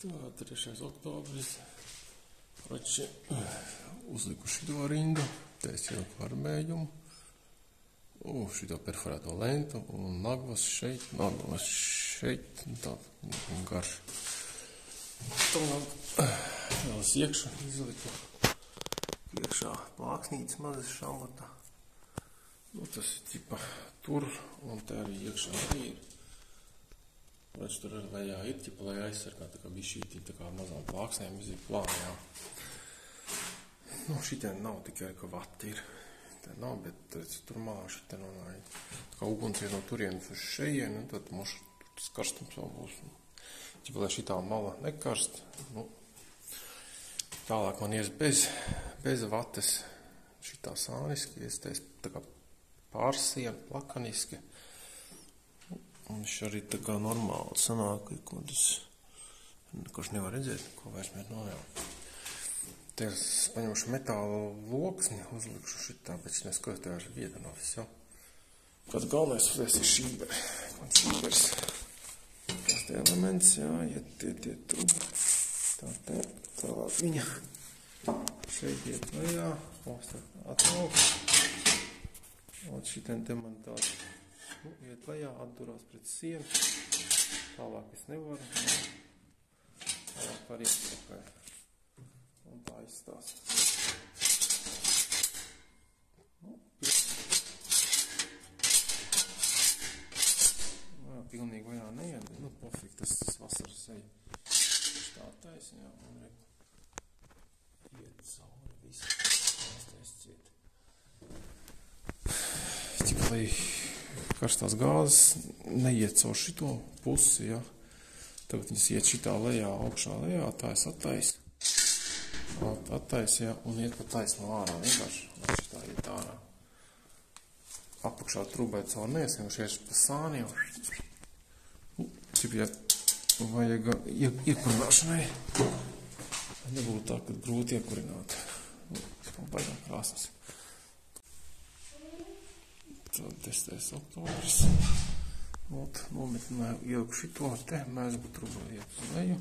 Tā, 3. oktobris. Rači uzliku šito rindu, te es ieliku armējumu, šito perforēto lentu un naglas šeit, tā garš. Tā vēl es iekšā izliku, iekšā plāksnītes mazas šamata. Tas ir ķipa tur, un te arī iekšā arī ir. Redz, tur lejā ir ķipa, lai aizsargā, tā kā bišķītī, tā kā mazām plāksnēm izīt plānajā. Šitien nav tikai, ka vati ir. Te nav, bet tur malā šitien runāja. Tā kā uguns ir no turienes uz šejienu, un tad mums tas karstums vēl būs. Ķipa, lai šitā mala nekarst. Tālāk man ies bez vates šitā sāniski, es te tā kā pārsien, plakaniski. Un viņš arī tā kā normāli sanāk, ko tas, kurš nevar redzēt, ko vairs mēs novēl. Te es paņemšu metāla loksni, uzlikšu šitā, bet šitā skatos, te vairs vieda nav viss, jau. Kāds galvenais uzlies ir šīberi. Kāds šībers. Kāds te elements, jā, iet tie trubi. Tālāk viņa. Šeit iet lejā, ataugt. Un šitien te man tāds, iet lejā, atdurās pret sienu. Tālāk es nevaru. Tālāk var iet tikai. Un tā izstās. Pilnīgi vajā neiet, bet, pofīgi, tas vasaras eja. Tā taisa, jā, un iet cauri visu. Tas ciet. Cik, lai karstās gāzes neiet caur šito pusi, jā. Tagad viņas iet šitā lejā, augšā lejā, tā es attaisu. Attaisa, jā, un iet pa taisnu ārā vienkārši, lai šitā iet ārā. Apakšā trūbai caur neesam, šeit pa sāniem. Cip, ja vajag iekurināšanai, nebūtu tā, kad grūti iekurināt. Baigā krāsas. Tad 10. oktobris. Nometnē ieliku šito te, mēsgu trūbai iet uz leju.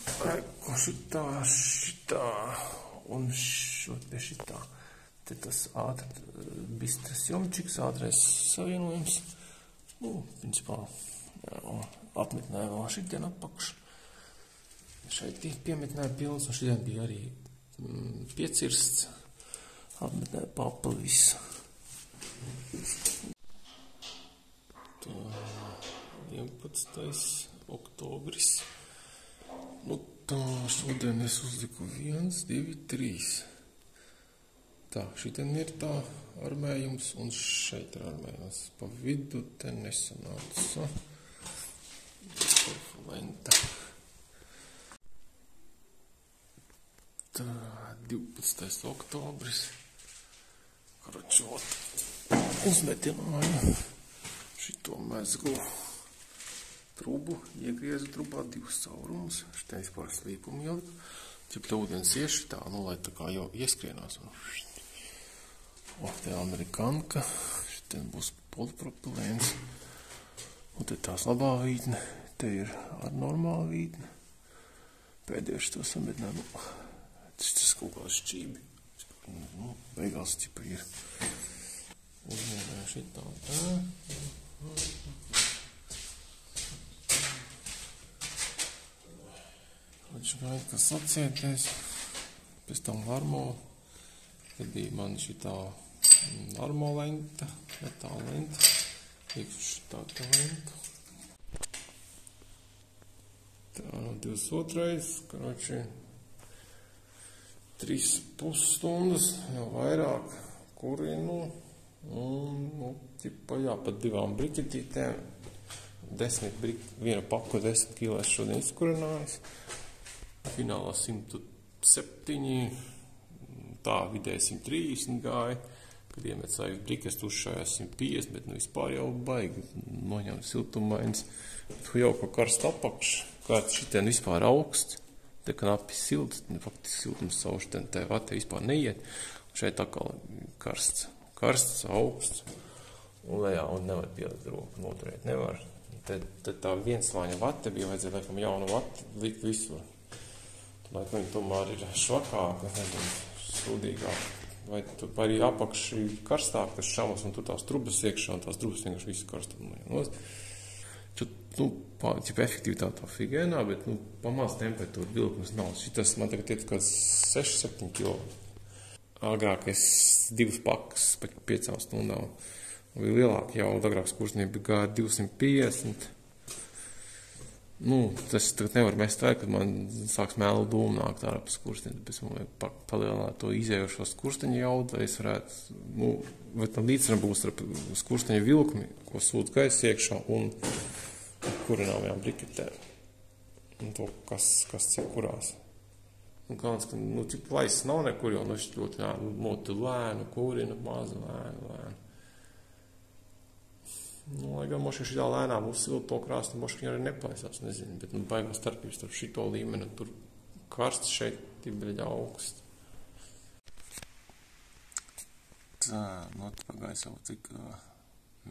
Šitā un šitā. Te tas bistras jomčiks, ātrais savienojums. Principā, atmetnē vēl šitien apakš. Šeit piemetnē pilns, un šitien bija arī piecirsts. Atmetnē papa viss. Tā 11. oktobris. Tā, šodien es uzliku 1, 2, 3. Tā, šitien ir tā armējums, un šeit ir armējums. Pa vidu te nesanāca. Lenta. Tā, 12. oktobris. Karačot. Uzmetināju šito mezglu. Trubu, iegriezu trubā 2 caurumus, šitien vispār slīpumu ieliku. Cip te ūdens ieš šitā, lai tā kā jau ieskrienās. Te amerikanka, šitien būs polipropilēns. Un te tās labā vītne, te ir ar normālu vītne. Pēdējais to sametnē, tas kaut kā šķībi. Beigās cipa ir. Uzmērē šitā, Gaida, kas atcietēs, pēc tam armo, te bija man šitā armo lenta, metāla lenta, liekšu šitā lenta. Tā 22. Karoči 3,5 stundas, jau vairāk kurinu, un, tipa, jā, pat 2 briketītēm, 10 viena paku 10 kilēs šodien izkurinājis. Finālā 107, tā vidēji 130 gāja, kad iemet savas brikas tušājās 150, bet vispār jau baigi noņem siltumains. Tu jau kā karst apakš, kā šitien vispār augsts, te knapi silts, faktiski siltums sauštien te vate vispār neiet, un šeit atkal karsts, augsts, un lejā, un nevar pielikt roku, noturēt nevar. Tad tā vienslāņa vate bija, vajadzēja laikam jaunu vati likt visur. Tad laikam viņa tomēr ir švakāka, nezinu, sūdīgāka. Vai arī apakši karstāk tas šamas un tur tās trubas iekšā un tās trubas vienkārši visu karstumu. Ķipa efektivitāte tā figēnā, bet pamāc temperatūra vilkums nav. Šitas man tagad iet kāds 6-7 kilo. Agrāk es 2 pakas pēc 5 stundām. Bija lielāki jau, agrāk skurstenī bija 250. Tas tagad nevar mest vajag, kad man sāks mēlu dūmu nākt ārā pa skursteni. Tāpēc man vajag palielināt to izējošo skursteņu jaudu, lai es varētu, vai tam līdzsvaram būs ar skursteņu vilkumi, ko sūdz gaisa iekšā un kurināmajām briketēm. Un to, kas cik kurās. Un kāds, ka, cik laiss nav nekur, jo, es ļoti lēnu, kurina, mazu lēnu. Lai gan moši šitā lēnām uzsilda to krāstu, moši viņi arī neplaisās, nezinu, bet baigā starpības starp šito līmeni, tur karsts šeit tibeļa augsts. Tā, pagāja savu cik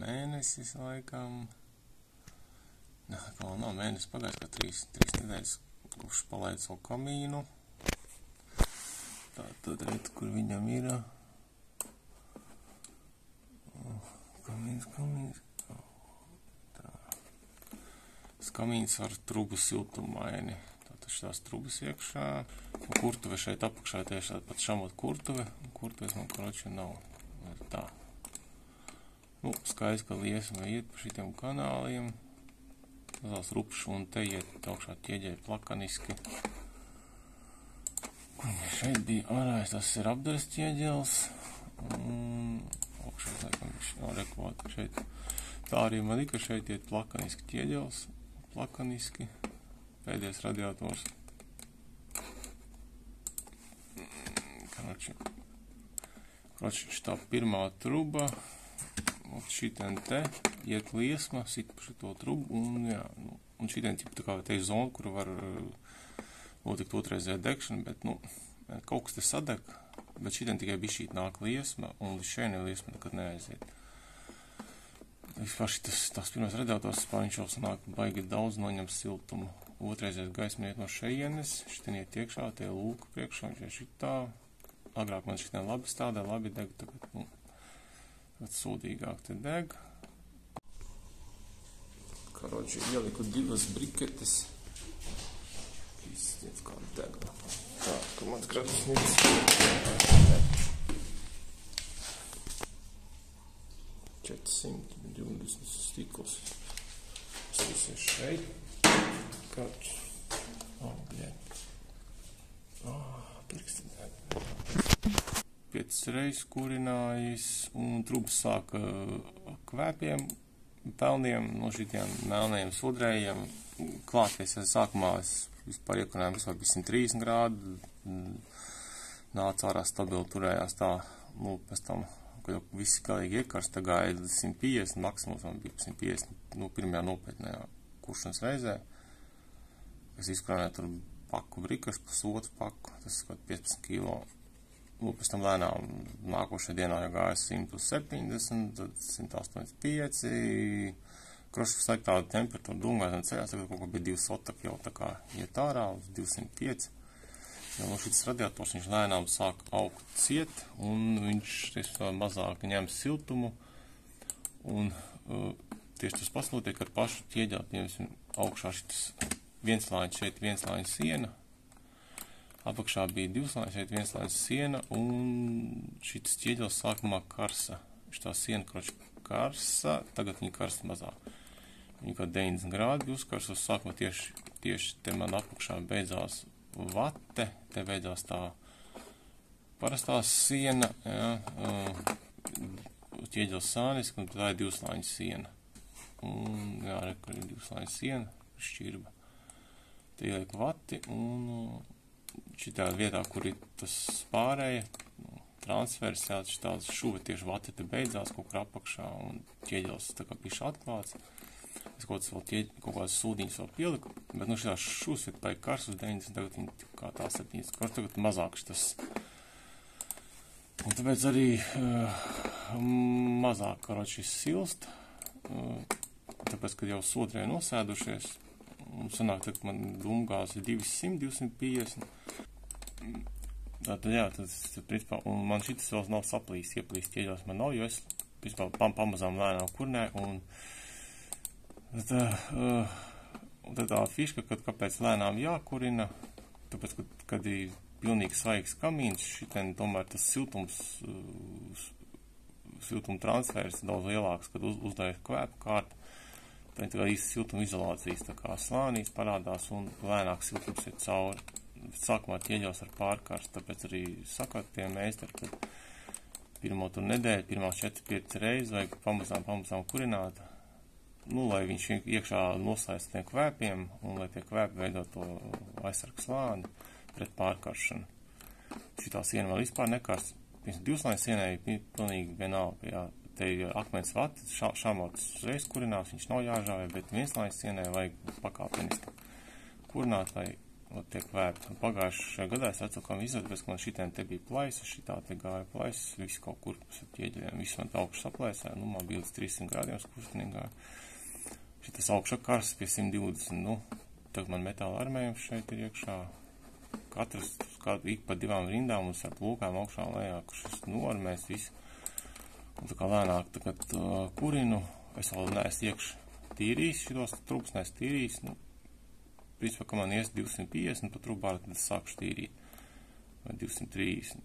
mēnesis laikam. Nē, vēl nav mēnesis pagājis, kā 3 nedēļas, kurš palaid savu kamīnu. Tā, tad redz, kur viņam ir. Kamīns. Kamīns ar trubu siltumaini. Tātad šitās trubas iekšā. Un kurtuve šeit apakšā tieši tāda pat šamot kurtuve. Un kurtuves man karoči nav. Tā. Skaidrs, ka liesma iet pa šitiem kanāliem. Tās rupšu un te iet augšā ķieģēji plakaniski. Šeit bija ārājais, tas ir apdares ķieģels. Un augšā, laikam, viņš nav rekvāt šeit. Tā arī man ir, ka šeit iet plakaniski ķieģels. Plakaniski. Pēdējais radiators. Kroči, šitā pirmā truba. Šitien te iet liesma, sit pa šito trubu. Un šitien tā kā te ir zona, kur var notikt otrreizējā degšana, bet kaut kas te sadeg. Bet šitien tikai bišķīt nāk liesma, un līdz šeit liesma nekad neaiziet. Vispār tās pirmais radiators viņš jau sanāk baigi daudz noņem siltumu. Otrreizējais gaisma iet no šejienes, šitien iet iekšā, tie lūka priekšā, viņš ir šitā. Agrāk man šitien labi stādē, labi deg, tagad sūdīgāk te deg. Karoči, ieliku 2 briketes. Izstiet kā deg. Tā, ka mans gradusnīgs. 420 stikls. Tas ir šeit. Kāds. Pirksti deg. 5 reizes kurinājis un trubas sāka kvēpiem, pelniem no šitiem melnējiem sudrējiem. Klāties sākumā es vispār iekurināju vispār bija 130 grādu. Nāca ārā stabili turējās tā, pēc tam kad visi galīgi iekarsta gāja 150, maksimums man bija 150, pirmajā nopietnējā kuršanas reizē. Es izkrānēju tur paku brikašu, pusotru paku, tas ir kaut 15 kilo. Pēc tam lēnām nākošajā dienā jau gāja 170, tad 185. Kroši visu laiku tāda temperatūra dungās un ceļās, tagad kaut ko bija 2 sotaki jau tā kā iet ārā uz 205. Jo no šitas radiators viņš lēnām sāk augt ciet, un viņš mazāk ņem siltumu, un tieši tas pats notiek ar pašu ķieģeli, piemēram, augšā šitas vienslāņas, šeit vienslāņas siena, apakšā bija 2 slāņas, šeit vienslāņas siena, un šitas ķieģelis sākumā karsa. Šitā siena, kroči, karsa, tagad viņa karsta mazāk. Viņa kā 90 grādi uzkarsa, sākumā tieši te man apakšā beidzās vate, te beidzās tā parastā siena, ķieģelis sāniski, un tā ir 2 slāņu siena. Un, rekur ir 2 slāņu siena, šķirba. Te ieliek vati, un šitā vietā, kur ir tas pārēja, transfers, šitāds šuva tieši vati te beidzās, kaut kur apakšā, un ķieģelis tā kā piši atklāts. Es kaut kādas sūdiņas vēl pieliku, bet šitās šūs ir paik kars uz 90, tagad viņi kā tā 70, kur tagad mazāk šitas. Un tāpēc arī mazāk, karoči, silst. tāpēc, kad jau sodrēji nosēdušies, un sanāk, ka man dūmgāzes ir 200, 250. Tātad, jā, tad, principā, un man šitas vēl nav saplīst, ieplīst ķieģelis man nav, jo es, principā, pamazām lēnām kurnēju, un tad tā fiška, kad kāpēc lēnām jākurina, tāpēc, kad ir pilnīgi svaigs kamīns, šitien tomēr tas siltuma transfers daudz lielāks, kad uzdējas kvēpu kārtu, tad tā īsti siltuma izolācijas tā kā slānīs parādās un lēnāk siltums ir cauri. Sākumā ķieģelis ar pārkarst, tāpēc arī sakot tie meistari, kad pirmo tur nedēļu, pirmās 4-5 reizes vajag pamazām kurināt, lai viņš iekšā noslēdz tiem kvēpiem un lai tie kvēpi veido to aizsargu slāni pret pārkaršanu. Šitā siena vēl vispār nekarst. Pirms 2-slāņu sienai pilnīgi vienalga, jā, te ir akmens vati, šāmots uzreiz kurinās, viņš nav jāžāvē, bet 1-slāņu sienai vajag pakāpeniski kurināt, lai tiek kvēpi. Pagājušajā gadā es atcakām izvēlēties, ka man šitien te bija plaisas, šitā te gāja plaisas, viss kaut kur pa ķieģeļiem, viss man augšas saplēsē, man bija līdz 300 grādiem skurstenī gāja. Šitas augšā karsts pie 120, tagad man metāla armējums šeit ir iekšā, katrs ik pa 2 rindām un ar plūkām augšā un lejā, kurš es noarmēs visu. Un tā kā lēnāk tagad kurinu, es vēl neesmu iekš tīrījis, šitos trūks neesmu tīrījis, principā, ka man ies 250 pa trūbāru, tad es sākušu tīrīt, vai 230.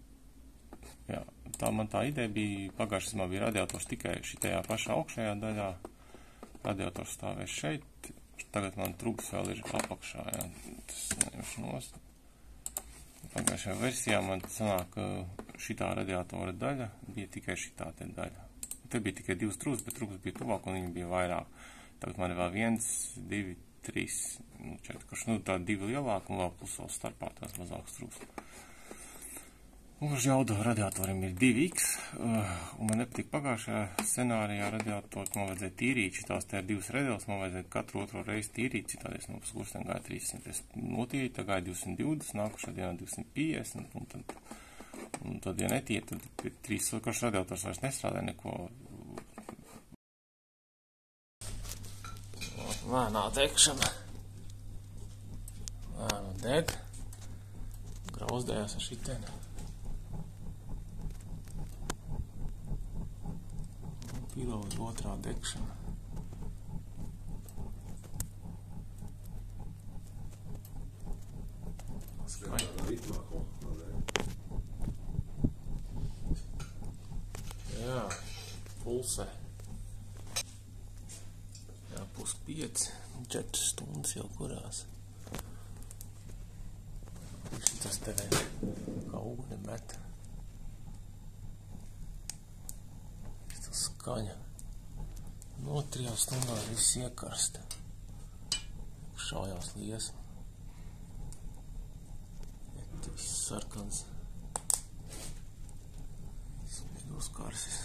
Jā, man tā ideja bija, pagājušas man bija radiators tikai šitajā pašā augšējā daļā, radiators stāvēs šeit, tagad man trūks vēl ir apakšā, jā, tas neņemšu nost. Pagājušajā versijā man sanāk, ka šitā radiatora daļa bija tikai šitā te daļa. Te bija tikai 2 trūks, bet trūks bija tuvāk un viņi bija vairāk. Tagad man ir vēl 1, 2, 3, 4, kurš tā 2 lielāk un vēl plus vēl starpā tās mazāks trūks. Uz jaudu radiatorim ir 2X, un man nepatīk pagājušajā scenārijā radiatoru, man vajadzēja tīrīt, šitās te ir 2 redēls, man vajadzēja katru otro reizi tīrīt, citādies no skurstiem gāja 300, es notīrīju, tā gāja 220, nākušā dienā 250, un tad, ja netiet, tad 3 karš radiators vairs nestrādē neko. Lēnā degšana. Lēnā deg. Grauzdējās ar šitien. Pilovi otrā degšana. Jā, pulsē. Jā, 4:30, 4 stundas jau kurās. Šitas te kā uguni met. Šitas skaņa. No 3 stundās viss iekarsta. Šājās liesma. Viss sarkans. Smidos karsis.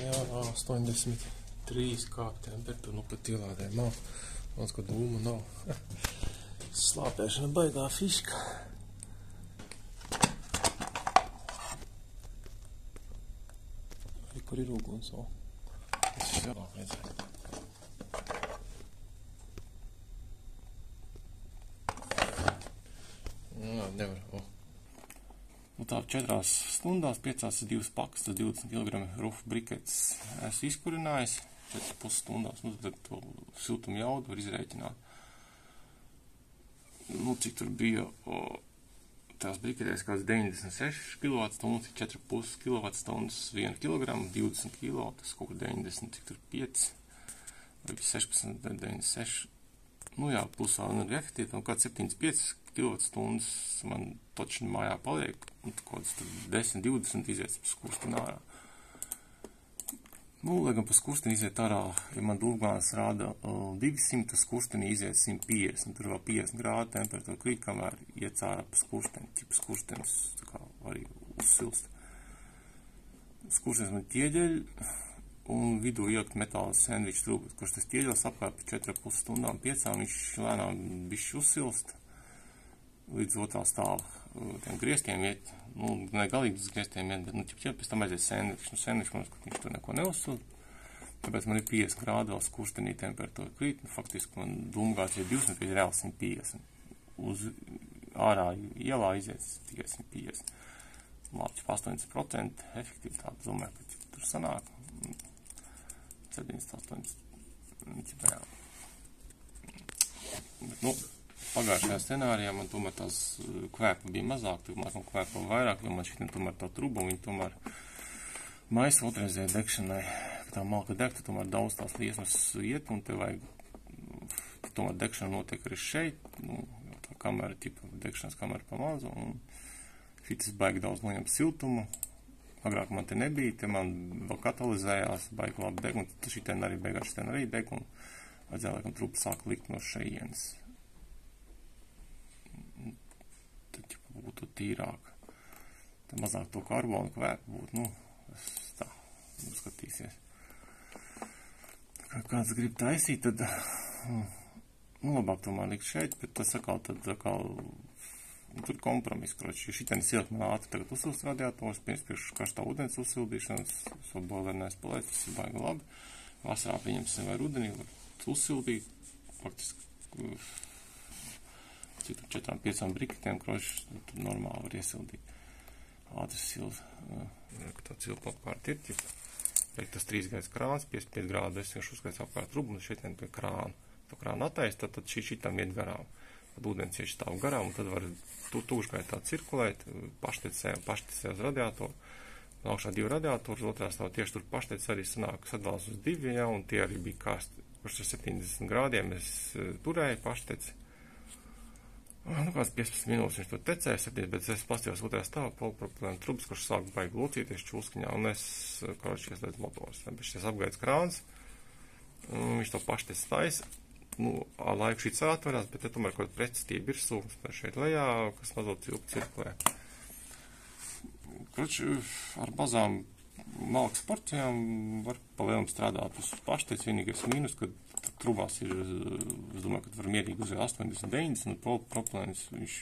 Jā, 83 kāp temperatūra, pat ielādēm nav. Mans, ka dūma nav. Slāpēšana baigā fiška. Kur ir uguns vēl? Tas ir jālāk redzēt. Jā, nevar. Tā 4 stundās, 5 ir 2 pakas, tas 20 kg rufu brikets. Esmu izkurinājis 4,5 stundās, tad to siltumu jaudu var izrēķināt. Cik tur bija tās briketēs kāds 96 kWh, 4,5 kWh, 1 kg, 20 kg, tas kaut kur 90, cik tur 5, vai 16, 96. Jā, plusā un ir efektīvi, un kāds 75 kWh man točni mājā paliek, un kāds 10, 20 iziet pa skursteni ārā. Lai gan pa skursteni iziet ārā, ja man dūrgāns rāda 200, skursteni iziet 150, tur vēl 50 grādu temperatūra krīt, kamēr iet ārā pa skursteni, ķipa skurstenis tā kā arī uzsilst. Skurstenis man ķieģeļ, un vidū ielikt metāla sandviču trūku, kurš tas ķieģelis apkārt pa 4,5 stundām, 5, viņš lēnām bišķi uzsilst. līdz otrā stāva tiem griestiem iet, ne galīgi uz griestiem iet, bet, pēc tam aiziet sendvičs. Sendvičs, mums, ka viņš tur neko neuzsūd. Tāpēc man ir 50 grādu vēl skurstenī temperatūra krīt. Faktiski man dūmgāts ir 200, ir reāli 150. Uz ārā ielā iziet tikai 150. Labi, 80% efektivitāte, domāju, ka tur sanāk 78. Jā. Bet, pagājušajā scenārijā man tomēr tās kvēpa bija mazāk, tomēr man kvēpa vairāk, jo man šitam tomēr tā truba, viņi tomēr maisa otrreizēja degšanai. Tā malka degta, tomēr daudz tās liesmas iet, un te vajag, tomēr degšana notiek arī šeit, tā kamera, degšanas kamera pa mazu, un šitas baigi daudz noņem siltumu. Agrāk man te nebija, te man vēl katalizējās, baigi labi deg, un šitien arī beigās šitien arī deg, un vajadzēja, laikam, trupu sāk likt no šejienes. Tad, būtu tīrāk. Tad mazāk to karbonu kvēpu būtu, tā, skatīsies. Kāds grib taisīt, tad, labāk tomēr likt šeit, bet tas atkal, tur kompromiss, kroči, šitien silti man ātri tagad uzsilst radiators, priekš karstā ūdens uzsildīšanas, so boilernēs palēt, tas ir baigi labi. Vasarā pieņemsim vai rudenī, var uzsildīt, faktiski, 4-5 briketiem, kroči, tur normāli var iesildīt. Ātri sild, tā cilpa apkārt ir, tas 3 gaisa krāns, 55 grādu, es vienkārši uzskaits apkārt trubu, un šeit pie krāna. To krānu attaist, tad šitam iet garām. Tad ūdens ieši stāv garām, un tad var tūšgaitā cirkulēt, pašticē uz radiatoru. Augšā 2 radiatori, otrā stāv tieši tur pašteic arī sanāk sadalās uz 2, ja, un tie arī bija karsti. Kurš ar 70 grādiem es turēju pašteici. Kāds 15 minūtes viņš to tecēja, bet es pastījos otrā stāvā polipropilēna trubas, kurš sāk baigi locīties čulskiņā, un es, kroči, ieslēdz motors. Bet šis apgaids krāns, viņš to pašteic taisa, laiku šīts atverās, bet te tomēr kaut pretstība ir sūknis šeit lejā, kas mazot cilpu cirkulē. Kroči, ar mazām malkas porcijām var pa lielam strādāt uz pašteic, vienīgais mīnus, kad trubās ir, es domāju, ka var mierīgi uz 80-90, un propilēns, viņš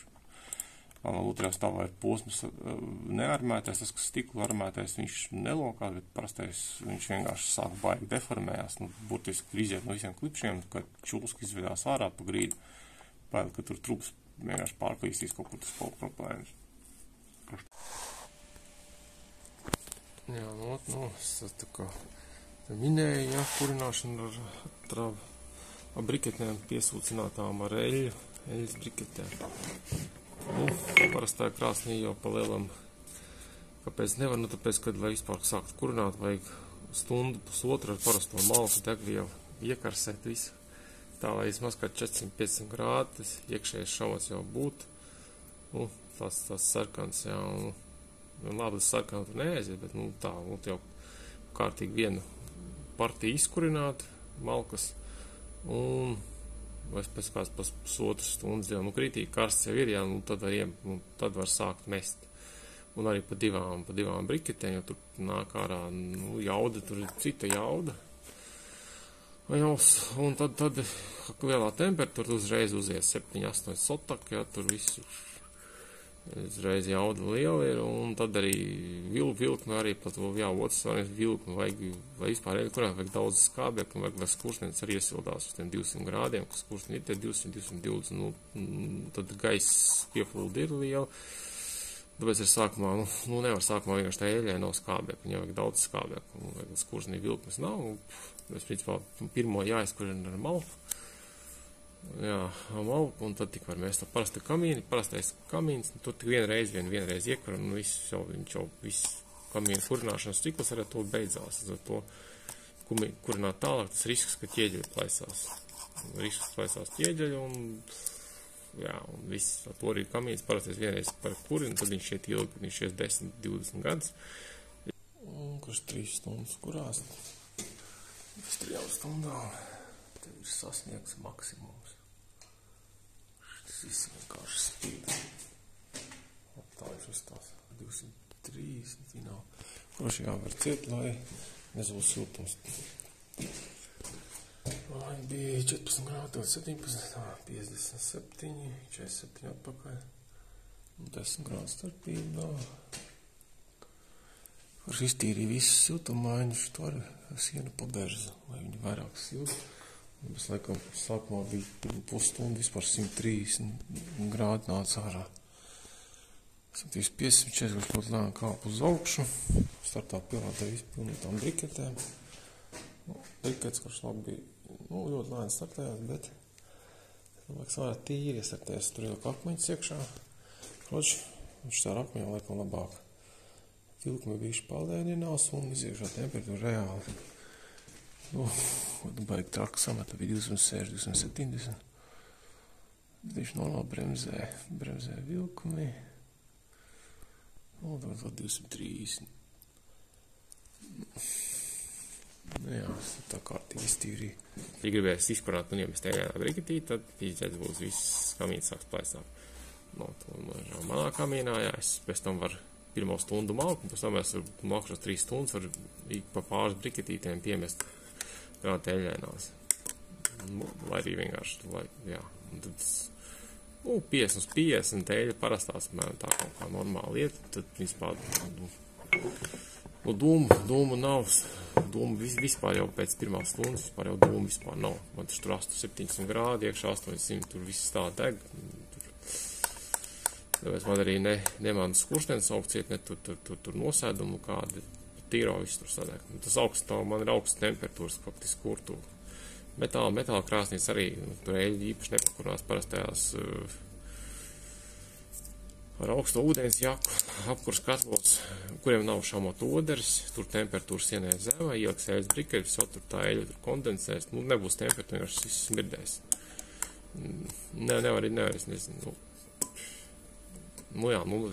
otrajā stāvā ir posms nearmētais, tas, kas stiklu armētais, viņš nelokās, bet parastais viņš vienkārši sāk baigi deformējās, burtiski iziet no visiem klipšiem, kad čulski izvedās ārā pa grīdu, baigi, ka tur trubas vienkārši pārklīstīs kaut kur tas propilēns. Jā, es tā kā minēju, ja, kurināšana ar briketēm piesūcinātām ar eļas briketēm. Parastā krāsnī jau pa lielam, kāpēc nevar, tāpēc, kad, lai vispār sākt kurināt, vajag stundu, pusotru ar parasto malku degvielu, iekarsēt visu. Tā, lai vismaz kā 400-500 grādi, tas iekšējais šauns jau būtu, tas sarkans, jā, labi, tas sarkans tur neaiziet, bet, tā, jau kārtīgi vienu partiju izkurināt, malkas, un pēc kāds pusotru stundas, jau, kritīgi karsts jau ir, jā, tad var sākt mest. Un arī pa divām briketēm, jo tur nāk ārā, jauda, tur ir cita jauda. Un tad lielā temperatūra uzreiz uzies 7-8 sotaki, jā, tur visu uzreiz jauda liela ir, un tad arī vilkme arī pat, jā, otrs svarīgs vilkme, vajag, lai vispār kurām vajag daudz skābēku, un vajag skursnenis arī iesildās uz tiem 200 grādiem, kas skursneni ir tie 200-220, tad gaiss piepulda ir liela, tāpēc ir sākumā, nevar sākumā vienkārši tā eļai nav skābēku, viņai vajag daudz skābēku, un vajag skursnī vilkmes nav, mēs principā pirmo jāizkurina ar malku, jā, malku, un tad tik var mēs tā parastais kamīns, tur tik vienreiz iekur, un viņš jau viss kamīna kurināšanas cikls ar to beidzās. Ar to kurināt tālāk, tas risks, ka ķieģeļi plaisās. Risks plaisās ķieģeļi, un viss, to arī kamīns parastais vienreiz par kurinu, tad viņš iet ilgi, viņš ies 10-20 gadus. Kurš 3 stundas kurās? Pēc 3 stundām tev ir sasniegts maksimums. Tas viss vienkārši spīd. Tā viņš uzstās 230 fināli. Kurš jāvar ciet, lai nezūs siltums. Lai bija 14 grādi, 17, 57, 47 atpakaļ. 10 grādu starpība nav. Kurš iztīrīja visus siltumaiņus, to ar sienu paberza, lai viņi vairāk siltu. Bez laikam sākumā bija pusstundu, vispār 130 grādi nāca ārā. 150 kurš ļoti lēni kāp uz augšu, startā pilātē vispilnītām briketēm. Brikets, kurš labi bija, ļoti lēni startējās, bet vajag savā tīri iestartēs, tur jau akmeņas iekšā. Kroči, viņš tā ar akmeņā laikam labāk. Vilkumi bijuši paldēninās un iziekšā temperatūra reāli. Baigi traki sameta bija 260, 270. Viņš normāli bremzē vilkumi. Tad 230. Jā, tā kārtīgi iztīrīja. Ja gribēs izkurāt un iemest ēļā briketī, tad pīdzēts būs viss kamīns sāks plaisāt. Manā kamīnā, es pēc tam varu pirmo stundu malku, un pēc tam es varu nākušos 3 stundas, varu pa pāris briketītēm piemest grāti ēļainās. Lai arī vienkārši, jā. Un tad 50 uz 50 ēļa parastās, tā kaut kā normāla lieta, tad vispār, dūmu nav, dūmu vispār jau pēc pirmās stundas, vispār jau dūmu vispār nav. Man taču tur 700 grādi, iekšā 800, tur viss tā deg. Tāpēc man arī nemāna skurstenis augciet, ne tur nosēdumu kādi, tīro visu tur sadeg. Tas man ir augsts temperatūras, faktiski kurtu. Metāla krāsnīs arī, tur eļļi īpaši nepakurās parastajās ar augsto ūdens jaku, apkurs katlos, kuriem nav šaumot ūdens, tur temperatūra sienē zemē, ieliks eļļas briketis, jau tur tā eļļa tur kondensēs, nebūs temperatūra, vienkārši viss smirdēs. Nevar, es nezinu,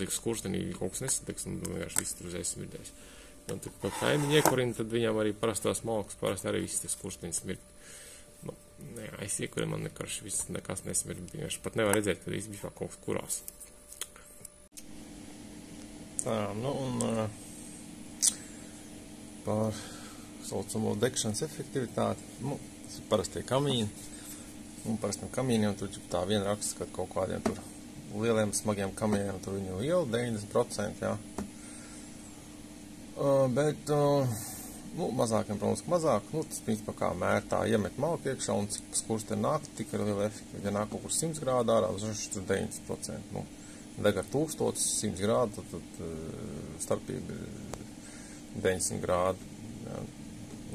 tiks skurstenī kaut kas nesatiks, un vienkārši viss tur uzreiz smirdēs. Un tad, kad kaimiņi iekurina, tad viņam arī parastās malkas, parasti arī viss tie skursteņi smird. Es iekurinu, man nekas nesmird, vienkārši pat nevar redzēt, kad viss vispār kaut kas kurās. Tā, par saucamo degšanas efektivitāti, tas ir parastie kamīni, un parastiem kamīniem tur tā vien raksts, ka kaut kādiem tur lieliem smagiem kamīniem tur viņu iela 90%, jā. Bet, mazākiem, protams, mazāk, tas principā kā mērtā iemet malku iekšā, un cik skursteni nāk, tik ir liela efektivitāte. Ja nāk kaut kur 100 grādu ārā, tur 90%, deg ar 1000, 100 grādu, tad starpība ir 900 grādu. Jā.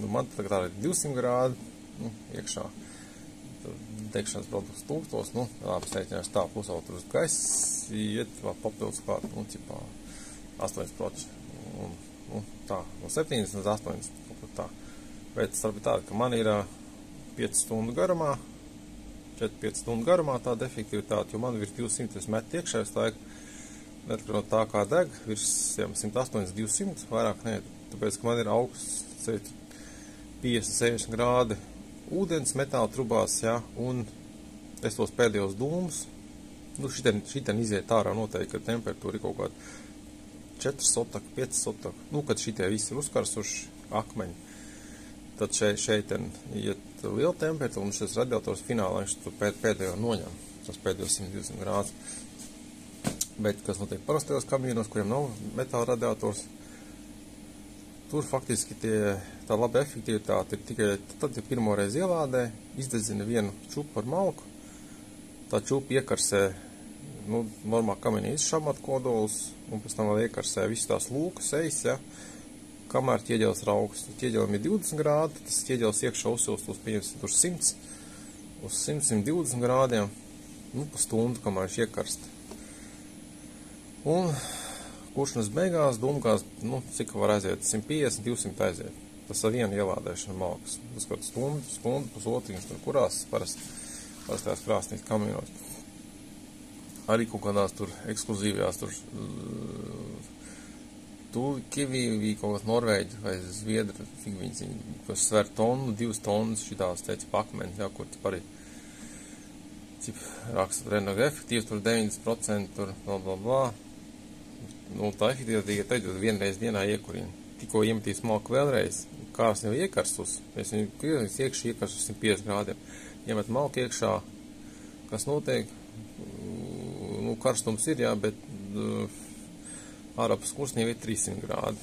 Man tagad tā ir 200 grādu iekšā. Degšanas produkts 1000, labi, steiķinās tā, plus vēl tur uz gaisa, iet vēl papildus klāt, 8%. Tā, no 70 līdz 80, kaut tā. Bet starp ir tāda, ka man ir 5 stundu garumā, 4-5 stundu garumā tāda efektivitāte, jo man virs 200 es metu iekšā, es laiku, no tā kā deg, virs 180-200, vairāk ne, tāpēc, ka man ir augsts 50-60 grādi ūdens metāla trubās, jā, un es tos pēdējos dūmus, šitien iziet ārā noteikti, ka temperatūra ir kaut kāda 4 sotaka, 5 sotaka, kad šitie visi ir uzkarsuši akmeņi, tad šeit iet liela temperatūra, un šis radiators finālā viņš tur pēdējo noņem, tas pēdējos 120 grādus. Bet, kas notiek parastajos kamīnos, kuriem nav metāla radiators, tur faktiski tā laba efektivitāte ir tikai tad, ja pirmo reizi ielādē, izdedzina vienu čupu ar malku, tā čupa iekarsē, normāli kamīnī izšamat kodolus, un pēc tam vēl iekarsē visas tās lūkas, ejas, ja, kamēr ķieģelis ir augsts. Ķieģelim ir 20 grādi, tas ķieģelis iekšā uzsilst uz 100, uz 100-120 grādiem, pa stundu, kamēr viņš iekarst. Un kuršanas beigās, dumkās, cik var aiziet, 150-200 aiziet. Tas ar vienu ielādēšanu malkas. Tas kaut stundu, pusotru, viņš tur kurās parastās krāsnīs kamīnos. Arī kaut kādās tur ekskluzīvajās tur Kivī, kaut kāds Norvēģi vai Zviedri, kas sver tonu, 2 tonnas šitās, teica, pakmeni, jā, kur tur arī raksta energoefektīvs, tur 90%, tur blablabla. Tā efektīvi tikai vienreiz dienā iekurina. Tikko iemetīs malku vēlreiz, kārs jau iekarstus, es viņu iekšā iekarstu 150 grādiem. Iemet malku iekšā, kas notiek, karstums ir, jā, bet ārā pa skurstiem ir 300 grādi.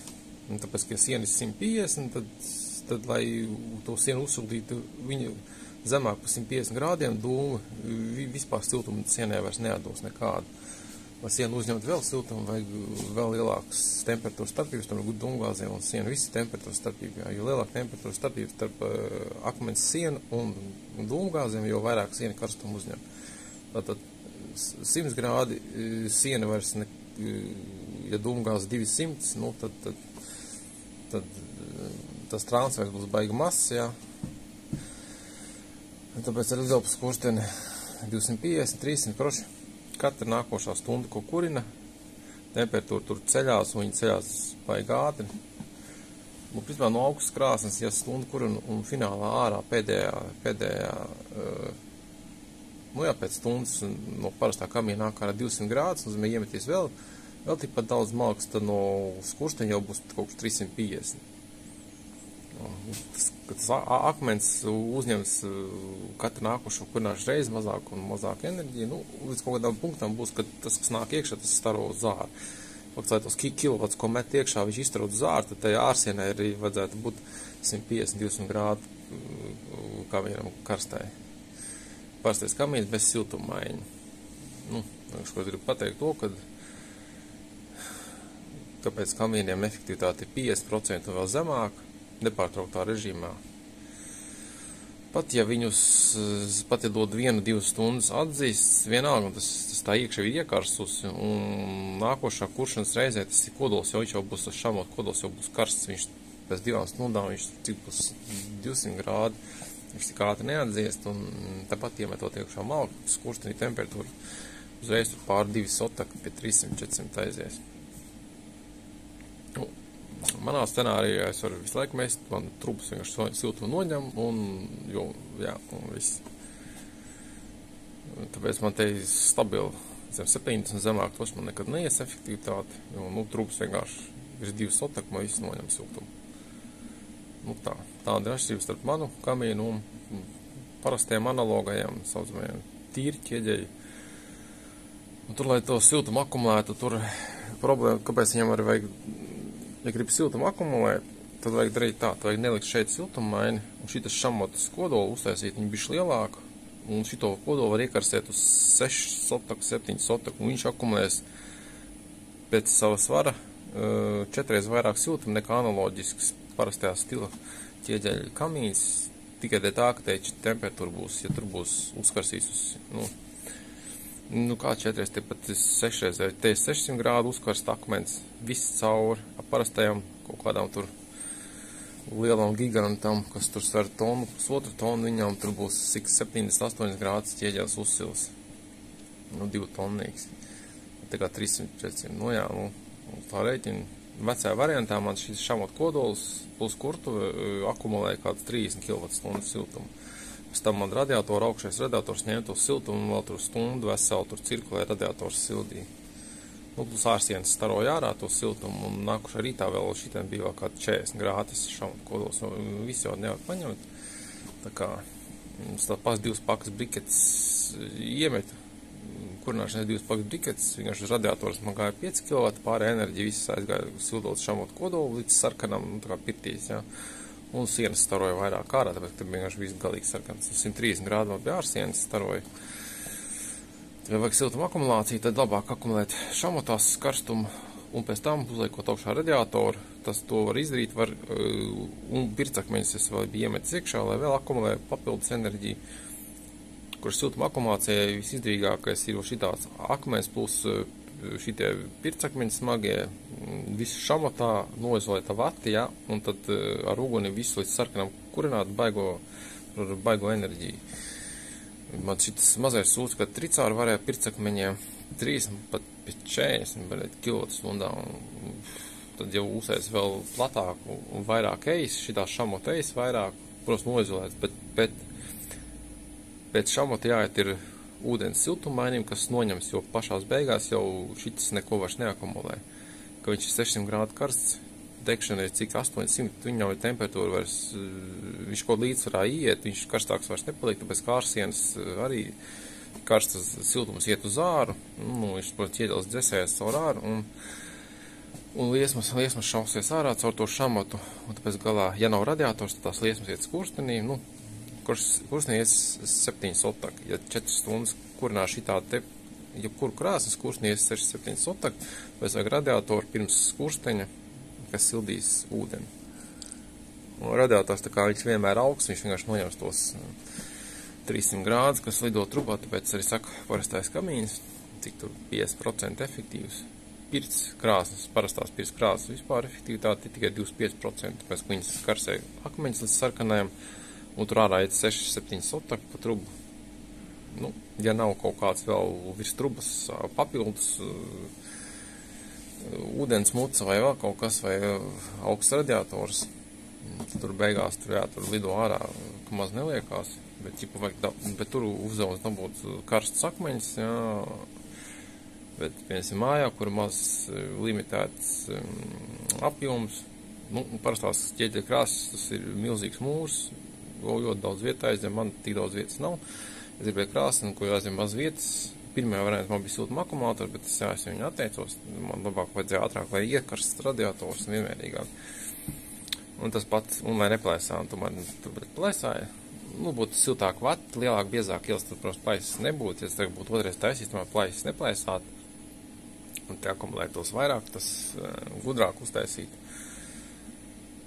Un tāpēc, ka siena ir 150, tad lai to sienu uzsildītu viņu zemāk pa 150 grādiem, dūmu vispār siltumu sienē vairs neatdos nekādu. Lai sienu uzņemt vēl siltumu, vajag vēl lielākas temperatūras starpības, tam dūmgāziem un sienu visi temperatūras starpība. Jo lielāka temperatūras starpība starp akmens sienu un dūmgāziem, jo vairāk siena karstumu uzņem. Tātad 100 grādi siena vairs, ja dūmgāze 200, nu, tad tas transfers būs baigi mazs, jā. Tāpēc ar lielu skursteni 250, 300 kroši. Katra nākošā stunda, ko kurina, temperatūra tur ceļās, un viņi ceļās baigi ātri. Nu, principā no augstas krāsnes, ja stunda kurina un finālā ārā pēdējā nu jā, pēc stundas no parastā kamīna nāk ārā 200 grādus, nozīmē iemeties vēl tikpat daudz malkas, tad no skursteņa jau būs kaut kas 350. Tas akmens uzņems katru nākošo kurināšu reizi mazāk un mazāk enerģiju. Nu, līdz kaut kādām punktām būs, ka tas, kas nāk iekšā, tas staro uz zāru. Fakts, lai tos kilovats, ko met iekšā, viņš izstaro uz zāru, tad tajā ārsienai arī vajadzētu būt 150-200 grādu kamīnam karstai. Parastais kamīns bez siltummaiņa. Nu, ko es gribu pateikt to, kāpēc kamīniem efektivitāte ir 50% un vēl zemāk, nepārtrauktā režīmā. Pat ja viņus, ja dod 1-2 stundas atzīst, vienalga, un tas tā iekšā ir iekarsus, un nākošā kuršanas reizē tas ir kodols, jo viņš jau būs šamot, kodols jau būs karsts, viņš pēc 2 stundām, viņš cik būs 200 grādi, viņš tik ātri neatdziest, un tāpat iemetot iekšā malku, skurstenī temperatūra uzreiz tur pār 2 sotaka pie 300-400 aizies. Manā scenārijā es varu visu laiku mest, man trubas vienkārši siltumu noņem, un viss. Tāpēc man te stabili zem 70 zemāk, tos man nekad neies efektivitāti, jo, trubas vienkārši virs 2 sotaku, man viss noņem siltumu. Tāda ir atšķirība starp manu kamīnu un parastiem analogajiem, saucamajiem tīri ķieģeļi. Un tur, lai to siltumu akumulētu, tur problēma, kāpēc viņam arī vajag, ja grib siltumu akumulēt, tad vajag darīt tā, vajag nelikt šeit siltummaini, un šitas šamotas kodolu uztaisīt, viņu bišķi lielāku, un šito kodolu var iekarstēt uz 6 sotaku, 7 sotaku, un viņš akumulēs pēc sava svara 4 reiz vairāk siltumu nekā analoģisks parastajā stila ķieģeļa kamīns, tikai tā, ka te temperatūra būs, ja tur būs uzkarsīs uz, kā 4 reiz, te pat 6 reiz, te 600 grādu uzkarst akmens, viss cauri, parastajam kaut kādām tur lielam gigantam, kas tur sver tonu, pusotru tonu, viņām tur būs 78 grādas ķieģelis uzsils. 2 tonnīgs. Tā kā 300-400. Tā rēķina. Vecajā variantā man šis šamot kodols plus kurtu akumulēja kāds 30 kWh siltumu. Pēc tam man augšais radiators ņem to siltumu un vēl tur stundu veselu tur cirkulē radiators sildīja. Plus ārsienas staroja ārā to siltumu, un nākušā rītā vēl šitiem bija vēl kādi 40 grātis šaut kodols, visi jau nevar paņemt. Tā kā tā pas 2 pakas briketes iemeta, kurināšanai 2 pakas briketes, vienkārši uz radiators man gāja 5 kW, pārējā enerģija visas aizgāja sildot šamot kodolu līdz sarkanam, tā kā pirtīs, jā. Un sienas staroja vairāk ārā, tāpēc, ka vienkārši viss galīgi sarkans. 130 grādu man bija ārsienas staroja. Ja vajag siltuma akumulāciju, tad labāk akumulēt šamotās karstumu un pēc tam uzliekot augšā radiatoru. Tas to var izdarīt, un pircakmeņus es vēl biju iemetis iekšā, lai vēl akumulē papildus enerģiju. Kurš siltuma akumulācijai visizdevīgākais ir šitās akmens plus šitie pircakmeņi smagie, visu šamotā noizolēta vati, ja, un tad ar uguni visu līdz sarkanam kurināt baigo enerģiju. Man šitas mazais sūds, ka tricāri varēja pircakmeņiem 30, pat 40 kWh, tad jau uzsēs vēl platāk un vairāk ejas, šitā šamota ejas vairāk, protams, noizolēts, bet pēc šamota jāiet ir ūdens siltummainim, kas noņems, jo pašās beigās jau šitas neko vairs neakumulē. Ka viņš ir 600 grādu karsts, degšana ir cik 800, viņa jau ir temperatūra vairs, viņš kaut līdzsvarā iet, viņš karstāks vairs nepaliek, tāpēc kārsienas arī karstas siltums iet uz āru, viņš, protams, iedals dzesējas caur āru, un liesmas šausies ārā caur to šamatu, un tāpēc galā, ja nav radiators, tad tās liesmas iet skurstenī, kurstenī iet 7 sotaki, ja 4 stundas kurinā šitā te, jebkuru krāsas skurstenī iet 6-7 sotaki, vajag radiatoru pirms skursteņa, kas sildīs ūdeni. Un radiators, tā kā viņš vienmēr augsts, viņš vienkārši noņems tos 300 grādus, kas lido trubā, tāpēc arī saka parastais kamīns, cik tur 50% efektīvs. Pirts krāsas, parastās pirts krāsas vispār efektivitāte ir tikai 25%, tāpēc, ka viņas karsē akmeņus līdz sarkanajam, un tur ārā iet 6-7 sotaki pa trubu. Ja nav kaut kāds vēl virs trubas papildus, ūdens muca vai vēl kaut kas, vai augsts radiators, tur beigās tur lido ārā, ka maz neliekās, bet tur uzdevums dabūt karstus akmeņus, bet, piemēram, mājā, kur maz limitēts apjoms, parastās ķieģeļa krāsas, tas ir milzīgs mūrs, ļoti daudz vietā aizņem, man tik daudz vietas nav, es gribēju krāsni, ko aizņem maz vietas, pirmajā variantā man bija siltuma akumulators, bet es viņu atteicos, man labāk vajadzēja ātrāk, lai iekarsts radiators vienmērīgāk. Un tas pats, un lai neplēsā, un tomēr tur plēsāja. Būtu siltāk vati, lielāk, biezāk ielas, tad, protams, plaisas nebūtu. Ja tas būtu otrais taisīs, tomēr plaisas neplēsāt. Un te akumulētos vairāk, tas gudrāk uztaisīt.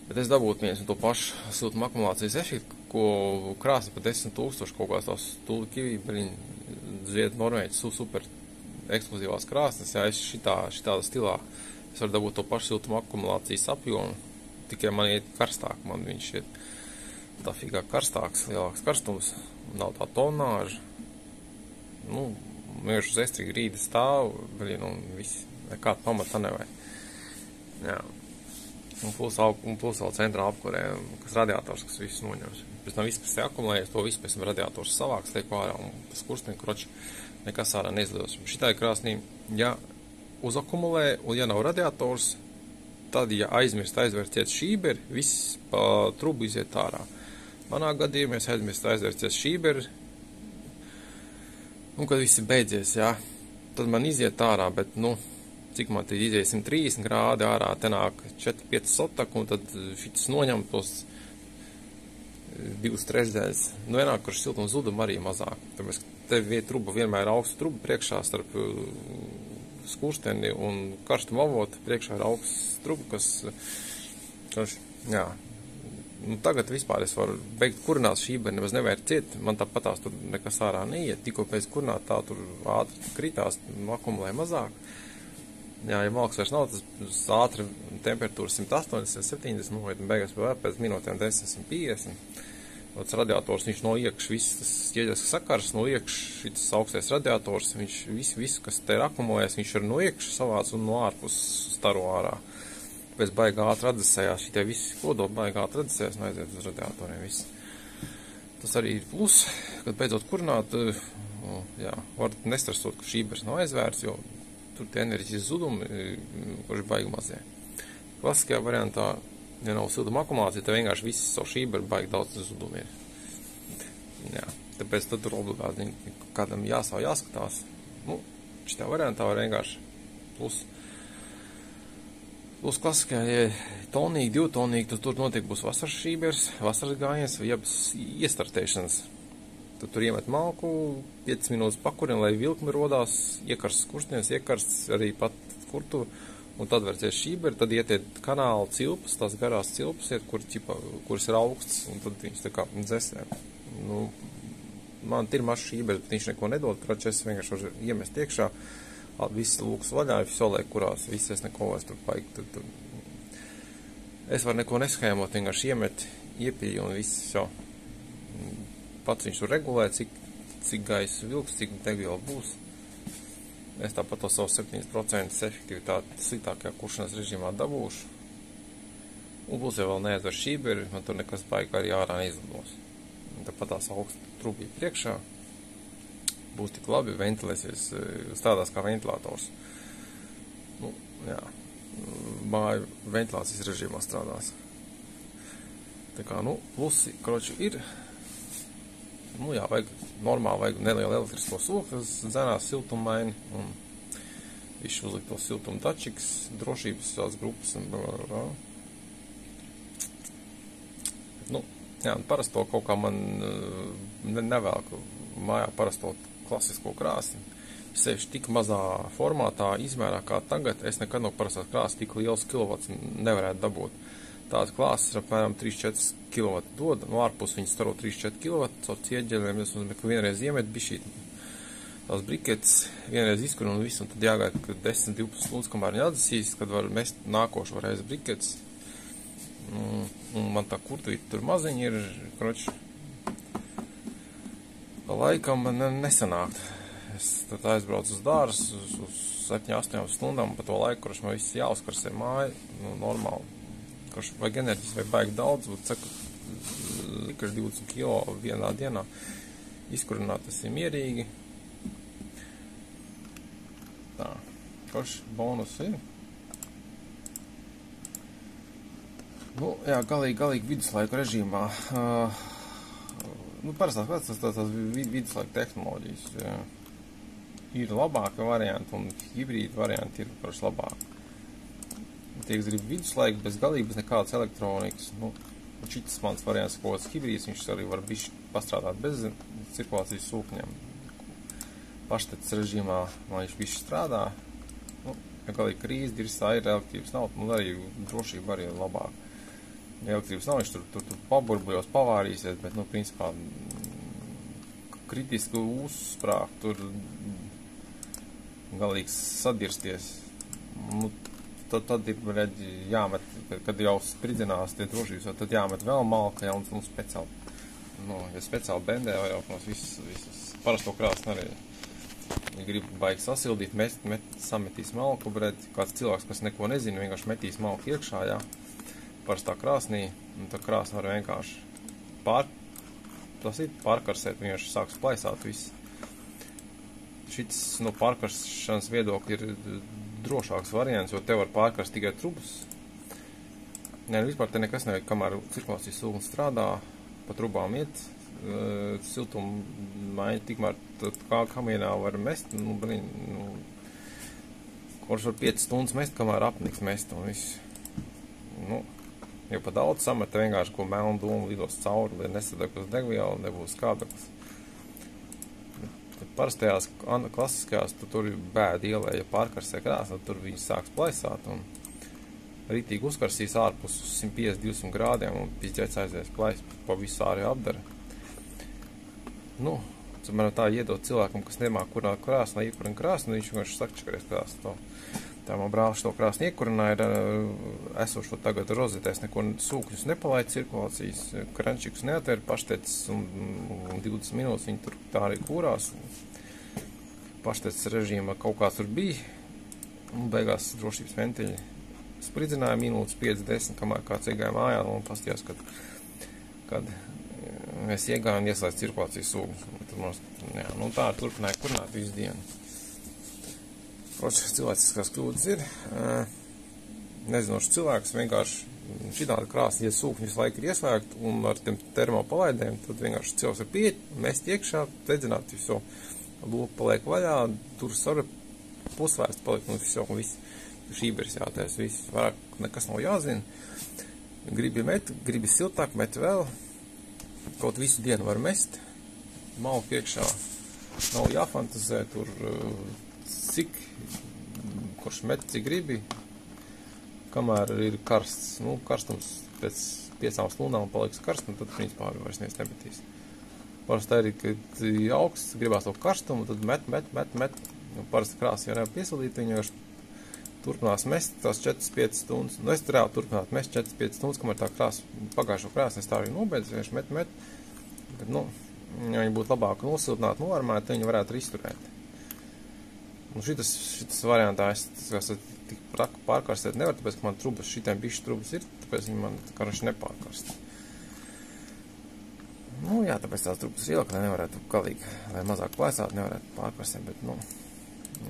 Bet es dabūtu viens un to pašu siltuma akumulācijas efektu, ko krāsa pa 10 000 kaut kāds tās Tūli Kivi, Zviedru, Norvēģis, super ekskluzīvās krāsas. Ja es šitādā stilā, es varu dabūt to pašu siltuma akumulācijas apjomu. Tikai man iet karstāk, man viņš iet tā figā karstāks, lielāks karstums, nav tā tonāža. Vienkārši uz estrīgi rīda stāv, un viss, nekāda pamata nevajag. Jā. Un plus vēl centrā apkurē, kas radiators, kas viss noņems. Pēc tam viss, kas te akumulējas, to viss pēc tam radiators savāks, liek ārā, un tas kursteņi, kroči, nekas ārā neizlidos. Šitā ir krāsnī, ja uzakumulē, un ja nav radiators, tad, ja aizvērties šīberi, viss pa trubu iziet ārā. Manā gadījumā es aizvērties šīberi, un kad viss ir beidzies, tad man iziet ārā, bet, cik man tad izies 130 grādi ārā, te nāk 4-5 sotaku, un tad šitas noņem tos 2/3. Vienāk, kurš siltums zuduma arī mazāk. Tāpēc, ka te truba vienmēr ir augsta truba priekšā starp skursteni un karstumu avotu, priekšā ir augsts truba, kas, tagad vispār es varu beigt kurināt šīberi, nemaz nevērt ciet, man tāpatās tur nekas ārā neiet, tikko pēc kurināt tā tur ātri kritās, akumulē mazāk. Ja malks vairs nav, tas ātri temperatūra 180, 170, bet beigās pēc minūtēm 10, 150. Tas radiators, viņš no iekš, viss tas ķieģeļs sakars, no iekš, šitas augstais radiators, viņš visu, kas te ir akumulējies, viņš ir no iekš savāc un no ārpus staro ārā. Pēc baigā ātri atdzesējās, šitie visi kodoli baigā ātri atdzesējās un aiziet uz radiatoriem viss. Tas arī ir plus, kad beidzot kurināt, var nestresot, ka šībers nav aizvērts, jo tur tie enerģijas zudumi, kurš baigi mazie. Klasiskajā variantā, ja nav siltuma akumulācija, tad vienkārši viss savu šīberi baigi daudz zudumi ir. Tāpēc tad tur obligāti kādam jāskatās. Šitā variantā var vienkārši plus klasiskajā, ja tonīgi, divtonīgi, tad tur notiek būs vasaras šībers, vasaras gājiens, jeb iestartēšanas. Tad tur iemet malku, 5 minūtes pakurina, lai vilkmi rodās, iekarsts skurstnieks, iekarsts arī pat kurtu, un tad vērties šīberi, tad ietiet kanāla cilpas, tās garās cilpas, kuras ir augsts, un tad viņš tā kā dzesē. Man ir mazs šībers, bet viņš neko nedod, krači es vienkārši varu iemest iekšā, viss lūks vaļā, visolē, kurās viss es neko vairs tur paik. Es varu neko neskajamot, vienkārši iemet, iepīju un viss jau. Pats viņš tur regulē, cik gaisa vilks, cik degviela būs. Es tāpat to savu 7% efektivitāti sliktākajā kuršanas režīmā dabūšu. Un būs jau vēl neaizver šīberi, man tur nekas baigi arī ārā neizlidos. Tāpat tās augsta trubī priekšā. Būs tik labi, ventilēsies, strādās kā ventilators. Māju ventilācijas režīmā strādās. Tā kā, plusi, kroči ir. Nu jā, vajag normāli, vajag nelielu elektrisko sūku, kas dzenās siltummaini, un viņš uzlikt to siltumu tačiks, drošības tās grupas, un nu, jā, parasto kaut kā man nevēlku mājā parasto klasisko krāsi. Sevišķi tik mazā formātā, izmērā kā tagad, es nekad no parastās krāsas tik liels kilovats nevarētu dabūt. Tādas klāsas ir apmēram 3-4 kW dod, no ārpus viņas staro 3-4 kW, caur cieģeļiem, es uzmēr, ka vienreiz iemet bišķīt tās briketes, vienreiz izkur un visu, un tad jāgaida, ka 10-12 stundas, kamēr viņi atdzisīs, kad var mest nākošo reizi briketes. Un man tā kurtuvīta tur maziņa ir, kroči, pa laikam man nesanākt. Es tad aizbraucu uz dāras uz 7-8 stundām, pa to laiku, kurš man viss jāuzkarsē māju, nu, normāli. Kurš vajag enerģijas, vai baigi daudz, bet saka, likas 20 kilo vienā dienā. Izkurināt tas ir mierīgi. Tā, kurš bonus ir? Nu, jā, galīgi viduslaiku režīmā. Nu, parastās tās viduslaiku tehnoloģijas. Jā. Ir labāka varianta, un hibrīda varianti ir parši labāka. Tie, kas grib viduslaiku, bez galīgi, bez nekādas elektronikas. Nu, šitas mans variants ir kaut kāds hibrīds, viņš arī var bišķi pastrādāt bez cirkulācijas sūkņiem. Paštets režīmā man viņš bišķi strādā. Nu, ja galīgi krīze, dirsā ir, elektrības nav, nu arī drošība arī ir labāka. Ja elektrības nav, viņš tur paburbuļos, pavārīsies, bet, nu, principā, kritiski uzsprāgt, tur galīgs sadirsties. Nu, tad ir jāmet, kad jau spridzinās tie drošības, tad jāmet vēl malka, ja, un speciāli, nu, ja speciāli bendē, vai jau visas parasto krāsni arī, ja grib baigi sasildīt, sametīs malku, bet kāds cilvēks, kas neko nezina, vienkārši metīs malku iekšā, jā, parastā krāsnī, un tā krāsna var vienkārši pārkarsēt, vienkārši sāks plaisāt viss. Šits no pārkaršanas viedokļa ir drošāks variants, jo te var pārkarst tikai trubas. Nē, vispār te nekas nevajag, kamēr cirkulācijas sūknis strādā, pa trubām iet, siltumu maiņa, tikmēr kā kamienā var mest, nu, kurš var 5 stundas mest, kamēr apniks mest, un viss. Nu, jo pa daudz sameta vienkārši, ko melnu dūmu lidos cauri, lai nesadegos degvielu, nebūs skādeklis. Parastajās klasiskajās tur ir bēda ielē, ja pārkarsē krāsā, tur viņi sāks plaisāt un rītīgi uzkarsīs ārpus 150-200 grādiem un pizdzēts aizies plais pa visu ārēju apdara. Nu, man tā iedot cilvēkam, kas nemāk kurināt krāsnā, iekurina krāsnu, viņš vienkārši sakčakarēs krāsnu. Tā man brālis to krāsnu iekurināja, esošo tagad rozetēs, neko sūkņus nepalaid cirkulācijas, krančikus neatver, paštets un 20 minūtes viņi tur tā arī kūrās. Paštets režīma kaut kāds tur bija, un beigās drošības ventiļi spridzināja minūtes 5-10, kamēr kāds iegāja mājā, un pastījās, kad mēs iegājām un ieslēdz cirkulācijas sūkņus. Jā, nu tā turpināja kurināt visu dienu. Cilvēciskās kļūdas ir. Nezinošs cilvēks vienkārši šitāda krāsa, ja sūkņi visu laiku ir ieslēgt un ar tiem termopalaidēm, tad vienkārši cilvēks var pieiet, mest iekšā, dedzināt visu loku paliek vaļā, tur var pusvērst palikt un viss šīberis jātais, viss vairāk nekas nav jāzina. Gribi met, gribi siltāk, met vēl, kaut visu dienu var mest, malku iekšā, nav jāfantazē, tur kurš met, cik gribi, kamēr ir karsts. Nu, karstums pēc 5 stundām paliks karsts, un tad principā vairs nemetīs. Parasti arī, kad augsts gribās to karstumu, tad met. Parasti krāsa, ja nevar piesildīt, viņi turpinās mest tās 4-5 stundas. Nu, es reāli turpināt mest 4-5 stundas, kamēr tā krāsa, pagājušo krāsu, es tā arī nobeidzu, vienkārši met. Bet, nu, ja viņi būtu labāk nosiltināt, noarmēt, tad viņi varētu arī izturēt. Un šitas variantā es tik pārkarstēt nevaru, tāpēc, ka man trubas, šitiem bišķi trubas ir, tāpēc viņi man karoši nepārkarst. Nu, jā, tāpēc tās trubas ir ielika, lai nevarētu galīgi, lai mazāk plaisāt, nevarētu pārkarstēt, bet, nu,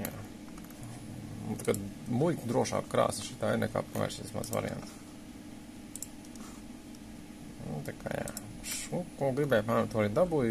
jā. Un tā, kad muļķi drošāk krāsa šitā ir nekā pavēršies mans variants. Nu, tā kā, jā. Ko gribēju, to arī dabūju.